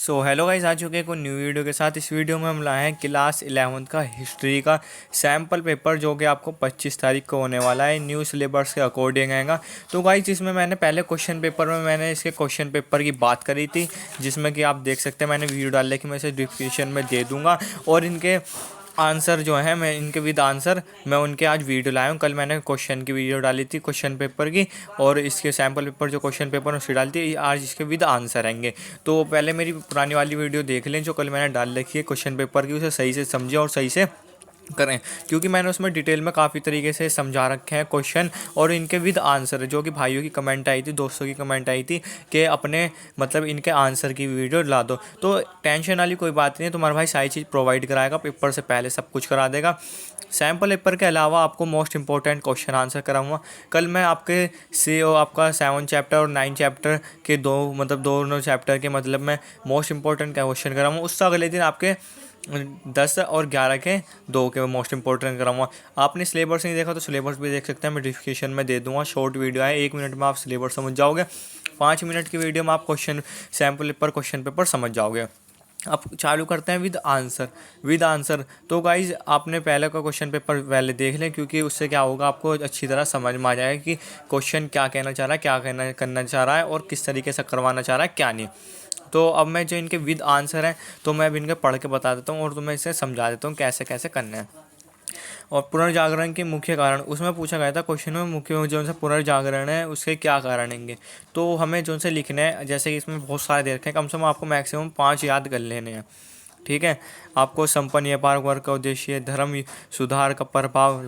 So hello guys, आ चुके हैं कोई न्यू वीडियो के साथ। इस वीडियो में हम लाए हैं क्लास 11th का हिस्ट्री का सैम्पल पेपर, जो कि आपको 25 तारीख को होने वाला है। न्यू सिलेबस के अकॉर्डिंग आएगा। तो गाइस, इसमें मैंने पहले क्वेश्चन पेपर में मैंने इसके क्वेश्चन पेपर की बात करी थी, जिसमें कि आप देख सकते हैं मैंने वीडियो डाल लिया कि मैं इसे डिस्क्रिप्शन में दे दूँगा। और इनके आंसर जो है, मैं इनके विद आंसर मैं उनके आज वीडियो लाया हूँ। कल मैंने क्वेश्चन की वीडियो डाली थी क्वेश्चन पेपर की, और इसके सैम्पल पेपर जो क्वेश्चन पेपर उसकी डाली थी। आज इसके विद आंसर आएंगे। तो पहले मेरी पुरानी वाली वीडियो देख लें जो कल मैंने डाल रखी है क्वेश्चन पेपर की, उसे सही से समझें और सही से करें, क्योंकि मैंने उसमें डिटेल में काफ़ी तरीके से समझा रखे हैं क्वेश्चन और इनके विद आंसर, जो कि भाइयों की कमेंट आई थी, दोस्तों की कमेंट आई थी कि अपने मतलब इनके आंसर की वीडियो ला दो। तो टेंशन वाली कोई बात नहीं है, तुम्हारा भाई सारी चीज़ प्रोवाइड कराएगा, पेपर से पहले सब कुछ करा देगा। सैम्पल पेपर के अलावा आपको मोस्ट इंपॉर्टेंट क्वेश्चन आंसर कराऊंगा। कल मैं आपके से आपका 7 चैप्टर और 9 चैप्टर के दोनों चैप्टर के मतलब मैं मोस्ट इंपॉर्टेंट क्वेश्चन कराऊंगा। उससे अगले दिन आपके 10 और 11 के 2 के मोस्ट इंपॉर्टेंट कराऊंगा। आपने सिलेबस नहीं देखा तो सिलेबस भी देख सकते हैं, मैं डिस्क्रिप्शन में दे दूंगा। शॉर्ट वीडियो है, 1 मिनट में आप सिलेबस समझ जाओगे। 5 मिनट की वीडियो में आप सैम्पल पेपर क्वेश्चन पेपर समझ जाओगे। अब चालू करते हैं विद आंसर। तो गाइज, आपने पहले का क्वेश्चन पेपर पहले देख लें, क्योंकि उससे क्या होगा, आपको अच्छी तरह समझ में आ जाएगा कि क्वेश्चन क्या कहना चाह रहा है, क्या करना चाह रहा है और किस तरीके से करवाना चाह रहा है, क्या नहीं। तो अब मैं जो इनके विद आंसर हैं, तो मैं अब इनके पढ़ के बता देता हूँ और तुम्हें इसे समझा देता हूँ कैसे कैसे करना है। और पुनर्जागरण के मुख्य कारण उसमें पूछा गया था क्वेश्चन में, मुख्य जो से पुनर्जागरण है उसके क्या कारण होंगे। तो हमें जो से लिखना है, जैसे कि इसमें बहुत सारे दे रखे हैं, कम से कम आपको मैक्सिमम 5 याद कर लेने हैं। ठीक है। आपको संपन्न व्यापार वर्ग का उद्देश्य, धर्म सुधार का प्रभाव,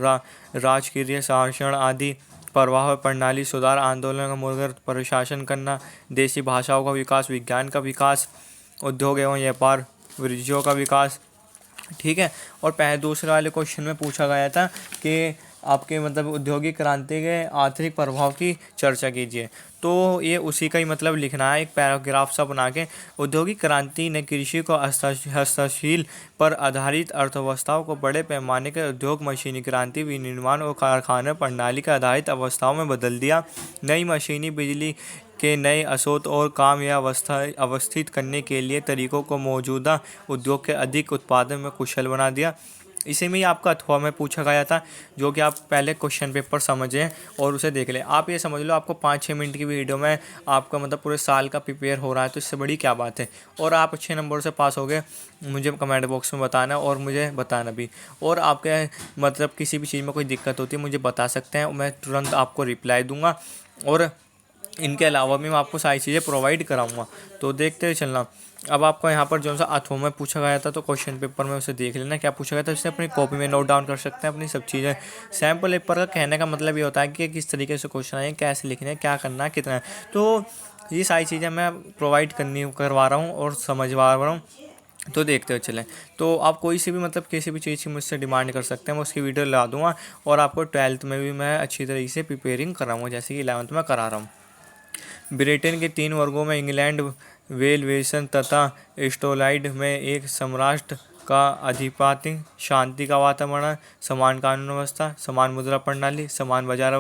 राजकीय शासन आदि, प्रवाह प्रणाली सुधार, आंदोलन का मूलगत प्रशासन करना, देसी भाषाओं का विकास, विज्ञान का विकास, उद्योग एवं व्यापार वृद्धियों का विकास। ठीक है। और दूसरे वाले क्वेश्चन में पूछा गया था कि आपके मतलब औद्योगिक क्रांति के आर्थिक प्रभाव की चर्चा कीजिए। तो ये उसी का ही मतलब लिखना है, एक पैराग्राफ सा बना के। औद्योगिक क्रांति ने कृषि को हस्तशील पर आधारित अर्थव्यवस्थाओं को बड़े पैमाने के उद्योग, मशीनी क्रांति, विनिर्माण और कारखाना प्रणाली के आधारित अवस्थाओं में बदल दिया। नई मशीनी बिजली के नए स्रोत और काम या अवस्था अवस्थित करने के लिए तरीकों को मौजूदा उद्योग के अधिक उत्पादन में कुशल बना दिया। इसी में ही आपका अथवा में पूछा गया था, जो कि आप पहले क्वेश्चन पेपर समझें और उसे देख लें। आप ये समझ लो, आपको 5-6 मिनट की वीडियो में आपका मतलब पूरे साल का प्रिपेयर हो रहा है, तो इससे बड़ी क्या बात है। और आप अच्छे नंबर से पास हो गए, मुझे कमेंट बॉक्स में बताना और मुझे बताना भी। और आपके मतलब किसी भी चीज़ में कोई दिक्कत होती है मुझे बता सकते हैं, मैं तुरंत आपको रिप्लाई दूँगा। और इनके अलावा भी मैं आपको सारी चीज़ें प्रोवाइड कराऊंगा, तो देखते हुए चलना। अब आपको यहाँ पर जो सा अथवा में पूछा गया था, तो क्वेश्चन पेपर में उसे देख लेना क्या पूछा गया था, इसे अपनी कॉपी में नोट डाउन कर सकते हैं अपनी सब चीज़ें। सैम्पल पेपर का कहने का मतलब ये होता है कि किस तरीके से क्वेश्चन आए, कैसे लिखने हैं, क्या करना है, कितना है। तो ये सारी चीज़ें मैं प्रोवाइड करवा रहा हूँ और समझवा रहा हूँ, तो देखते हुए चलें। तो आप कोई सी भी मतलब किसी भी चीज़ की मुझसे डिमांड कर सकते हैं, मैं उसकी वीडियो ला दूँगा। और आपको 12th में भी मैं अच्छी तरीके से प्रिपेयरिंग कराऊँगा, जैसे कि 11th में करा रहा हूँ। ब्रिटेन के 3 वर्गों में इंग्लैंड, वेलवेसन तथा स्टोलाइड में एक सम्राट का अधिपत्य, शांति का वातावरण, समान कानून व्यवस्था, समान मुद्रा प्रणाली, समान बाजार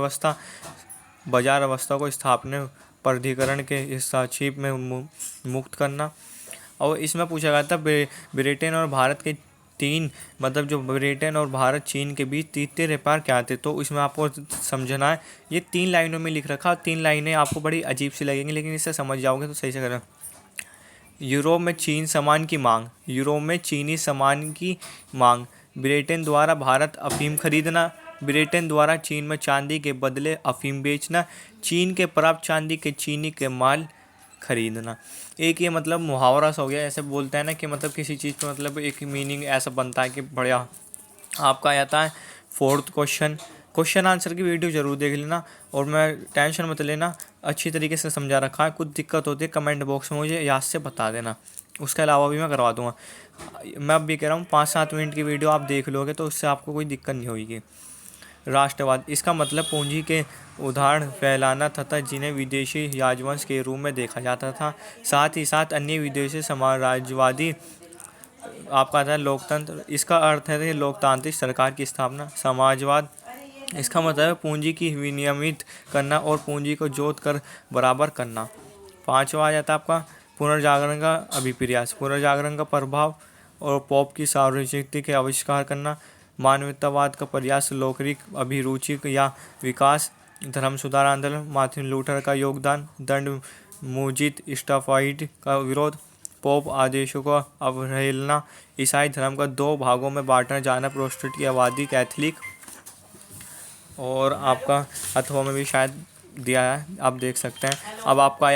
अवस्था को स्थापना प्राधिकरण के हस्तक्षेप में मुक्त करना। और इसमें पूछा गया था ब्रिटेन और भारत के 3 मतलब जो ब्रिटेन और भारत चीन के बीच तीसरे व्यापार क्या थे। तो इसमें आपको समझना है, ये 3 लाइनों में लिख रखा। 3 लाइनें आपको बड़ी अजीब सी लगेंगी, लेकिन इससे समझ जाओगे तो सही से करें। यूरोप में चीनी सामान की मांग, ब्रिटेन द्वारा भारत अफीम खरीदना, ब्रिटेन द्वारा चीन में चांदी के बदले अफीम बेचना, चीन के प्राप्त चांदी के चीनी के माल खरीदना। एक ये मतलब मुहावरा सा हो गया, ऐसे बोलते हैं ना कि मतलब किसी चीज़ पे मतलब एक मीनिंग ऐसा बनता है कि बढ़िया। आपका आता है 4th क्वेश्चन आंसर की वीडियो ज़रूर देख लेना। और मैं टेंशन मत लेना, अच्छी तरीके से समझा रखा है। कुछ दिक्कत होती है कमेंट बॉक्स में मुझे याद से बता देना, उसके अलावा भी मैं करवा दूँगा। मैं अब भी कह रहा हूँ 5-7 मिनट की वीडियो आप देख लोगे तो उससे आपको कोई दिक्कत नहीं होगी। राष्ट्रवाद, इसका मतलब पूंजी के उधार फैलाना तथा जिन्हें विदेशी राजवंश के रूप में देखा जाता था, साथ ही साथ अन्य विदेशी समाजवादी। आपका आता है लोकतंत्र, इसका अर्थ है लोकतांत्रिक सरकार की स्थापना। समाजवाद, इसका मतलब है पूंजी की विनियमित करना और पूंजी को जोत कर बराबर करना। 5वां आ जाता है आपका पुनर्जागरण का अभिप्रयास, पुनर्जागरण का प्रभाव और पोप की सार्वजनिकता के आविष्कार करना, मानवतावाद का प्रयास, लौकिक अभिरुचि या विकास, धर्म सुधार आंदोलन, मार्टिन लूथर का योगदान, दंड मुजित स्टाफाइड का विरोध, पोप आदेशों का अवहेलना, ईसाई धर्म का 2 भागों में बांटा जाना, प्रोटेस्टेंट की आबादी, कैथोलिक। और आपका अथवा में भी शायद दिया है, आप देख सकते हैं। अब आपका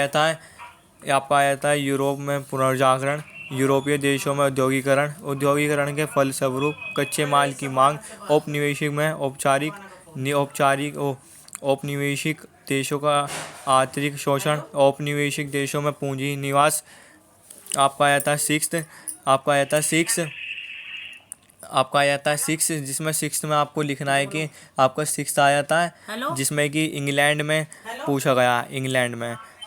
आया था यूरोप में पुनर्जागरण, यूरोपीय देशों में औद्योगिकरण के फलस्वरूप कच्चे माल की मांग, औपनिवेशिक देशों का आंतरिक शोषण, औपनिवेशिक देशों में पूंजी निवास। आपका आया था सिक्स, जिसमें सिक्स में आपको लिखना है कि आपका सिक्स आया था, जिसमें कि इंग्लैंड में पूछा गया,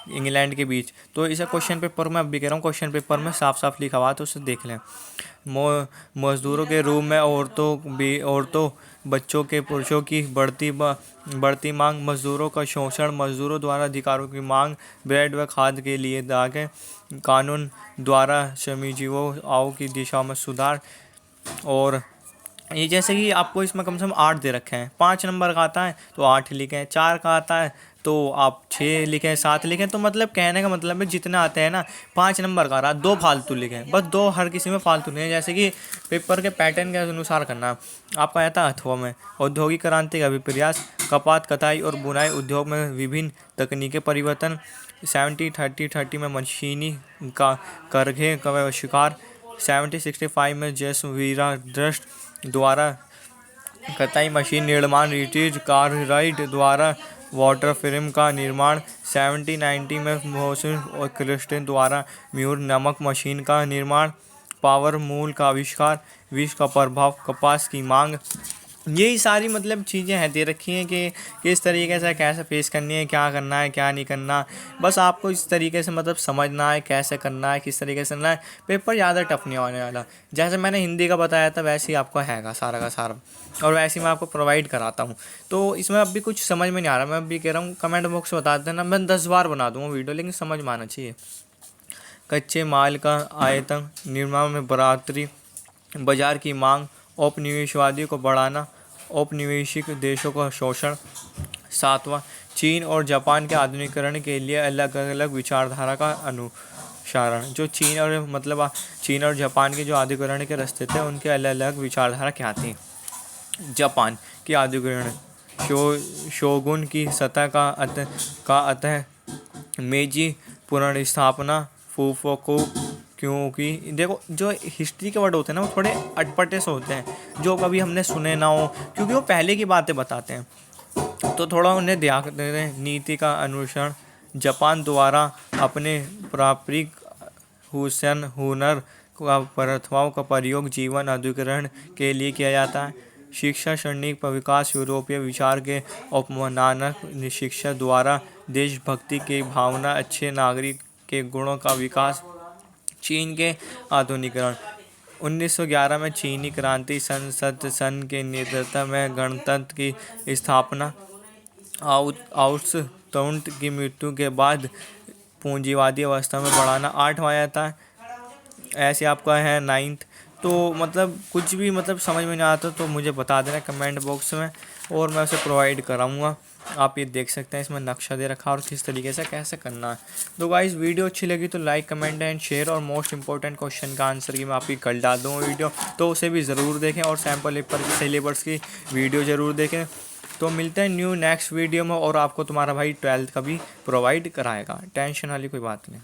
इंग्लैंड के बीच। तो इसे क्वेश्चन पेपर में अब भी कह रहा हूँ, क्वेश्चन पेपर में साफ साफ लिखा हुआ, तो उसे देख लें। मजदूरों के रूप में औरतों बच्चों के पुरुषों की बढ़ती मांग, मजदूरों का शोषण, मजदूरों द्वारा अधिकारों की मांग, ब्रेड व खाद के लिए दागे, कानून द्वारा श्रमजीवियों की दिशा में सुधार। और ये जैसे कि आपको इसमें कम से कम 8 दे रखे हैं, 5 नंबर का आता है तो 8 लिखें, 4 का आता है तो आप 6 लिखें, 7 लिखें। तो मतलब कहने का मतलब है जितने आते हैं ना, 5 नंबर का रहा, 2 फालतू लिखें, बस 2 हर किसी में फालतू नहीं है, जैसे कि पेपर के पैटर्न के अनुसार करना। आपका आया था अथवा में औद्योगिक क्रांति का अभिप्रयास, कपात, कताई और बुनाई उद्योग में विभिन्न तकनीकी परिवर्तन, 70-30-30 में मशीनी का करघे का आविष्कार, 70-65 में जसवीरा दृष्ट द्वारा कताई मशीन निर्माण, रिटीज कारराइट द्वारा वाटर फ्रेम का निर्माण, 70-90 में मोहसिन और क्रिस्टिन द्वारा म्यूर नमक मशीन का निर्माण, पावर मूल का आविष्कार, विष का प्रभाव, कपास की मांग। यही सारी मतलब चीज़ें हैं दे रखी हैं कि किस तरीके से कैसे फेस करनी है, क्या करना है, क्या नहीं करना। बस आपको इस तरीके से मतलब समझना है कैसे करना है, किस तरीके से करना है। पेपर ज़्यादा टफ नहीं होने वाला, जैसे मैंने हिंदी का बताया था वैसे ही आपको हैगा सारा का सारा, और वैसे ही मैं आपको प्रोवाइड कराता हूँ। तो इसमें अब भी कुछ समझ में नहीं आ रहा, मैं अभी कह रहा हूँ कमेंट बॉक्स में बता देना, मैं 10 बार बना दूँगा वीडियो, लेकिन समझ में आना चाहिए। कच्चे माल का आयतन, निर्माण में बढ़ोतरी, बाजार की मांग, औपनिवेशवादी को बढ़ाना, औपनिवेशिक देशों का शोषण। 7वां, चीन और जापान के आधुनिकीकरण के लिए अलग अलग विचारधारा का अनुसरण। जो चीन और जापान के जो आधुनिकीकरण के रास्ते थे, उनके अलग अलग विचारधारा क्या थी। जापान की आधुनिकीकरण, शोगुन की सतह का अतः मेजी पुनर्स्थापना, फूफोकू। क्योंकि देखो जो हिस्ट्री के वर्ड होते हैं ना, वो थोड़े अटपटे से होते हैं, जो कभी हमने सुने ना हो, क्योंकि वो पहले की बातें बताते हैं, तो थोड़ा उन्हें ध्यान दें। नीति का अनुसरण, जापान द्वारा अपने पारंपरिक हुनर प्रथाओं का प्रयोग जीवन आधुनिकीकरण के लिए किया जाता है। शिक्षा शैक्षणिक विकास, यूरोपीय विचार के अपमानजनक शिक्षा द्वारा देशभक्ति की भावना, अच्छे नागरिक के गुणों का विकास। चीन के आधुनिकीकरण, 1911 में चीनी क्रांति, संसद सन के नेतृत्व में गणतंत्र की स्थापना, आउटसुंट की मृत्यु के बाद पूंजीवादी अवस्था में बढ़ाना। 8वां आया था, ऐसे आपका है 9th। तो मतलब कुछ भी मतलब समझ में नहीं आता तो मुझे बता देना कमेंट बॉक्स में, और मैं उसे प्रोवाइड कराऊंगा। आप ये देख सकते हैं, इसमें नक्शा दे रखा और किस तरीके से कैसे करना है। तो गाइस वीडियो अच्छी लगी तो लाइक, कमेंट एंड शेयर, और मोस्ट इंपॉर्टेंट क्वेश्चन का आंसर की मैं आपकी कल डाल दूँगा वीडियो, तो उसे भी ज़रूर देखें, और सैम्पल पेपर की सिलेबस की वीडियो ज़रूर देखें। तो मिलते हैं नेक्स्ट वीडियो में, और आपको तुम्हारा भाई 12th का भी प्रोवाइड कराएगा, टेंशन वाली कोई बात नहीं।